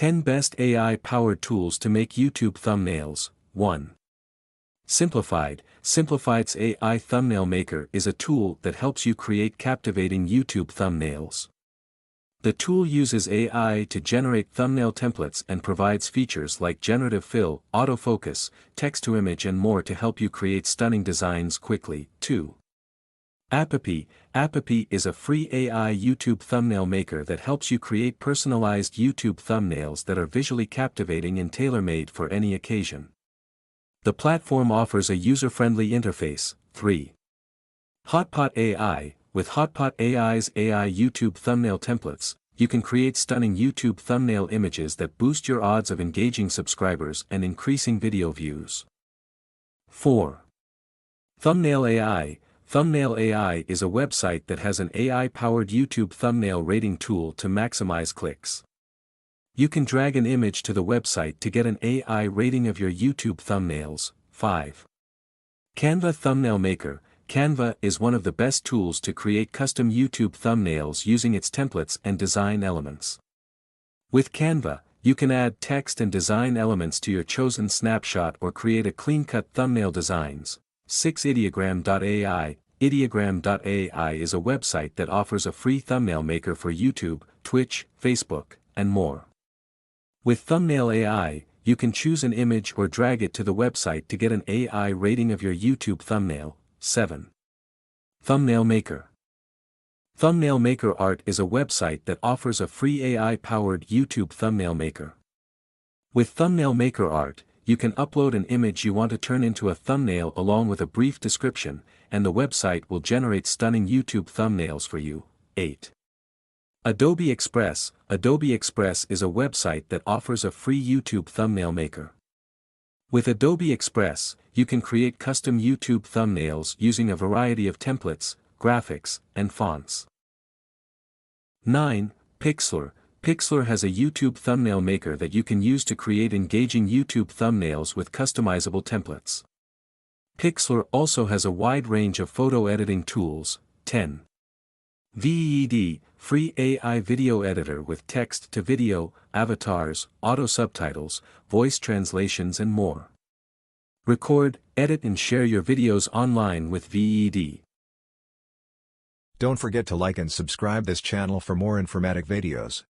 10 Best AI-Powered Tools to Make YouTube Thumbnails. 1. Simplified's AI Thumbnail Maker is a tool that helps you create captivating YouTube thumbnails. The tool uses AI to generate thumbnail templates and provides features like generative fill, autofocus, text-to-image and more to help you create stunning designs quickly. 2. Appipi is a free AI YouTube thumbnail maker that helps you create personalized YouTube thumbnails that are visually captivating and tailor-made for any occasion. The platform offers a user-friendly interface. 3. Hotpot AI. With Hotpot AI's AI YouTube thumbnail templates, you can create stunning YouTube thumbnail images that boost your odds of engaging subscribers and increasing video views. 4. Thumbnail AI. Thumbnail AI is a website that has an AI-powered YouTube thumbnail rating tool to maximize clicks. You can drag an image to the website to get an AI rating of your YouTube thumbnails. 5. Canva Thumbnail Maker. Canva is one of the best tools to create custom YouTube thumbnails using its templates and design elements. With Canva, you can add text and design elements to your chosen snapshot or create a clean-cut thumbnail designs. 6. Ideogram.ai. Ideogram.ai is a website that offers a free thumbnail maker for YouTube, Twitch, Facebook, and more. With Thumbnail AI, you can choose an image or drag it to the website to get an AI rating of your YouTube thumbnail. 7. Thumbnail Maker. Thumbnail Maker Art is a website that offers a free AI-powered YouTube thumbnail maker. With Thumbnail Maker Art, you can upload an image you want to turn into a thumbnail along with a brief description, and the website will generate stunning YouTube thumbnails for you. 8. Adobe Express. Adobe Express is a website that offers a free YouTube thumbnail maker. With Adobe Express, you can create custom YouTube thumbnails using a variety of templates, graphics, and fonts. 9. Pixlr. Pixlr has a YouTube thumbnail maker that you can use to create engaging YouTube thumbnails with customizable templates. Pixlr also has a wide range of photo editing tools. 10. VED, free AI video editor with text-to-video, avatars, auto-subtitles, voice translations and more. Record, edit and share your videos online with VED. Don't forget to like and subscribe this channel for more informative videos.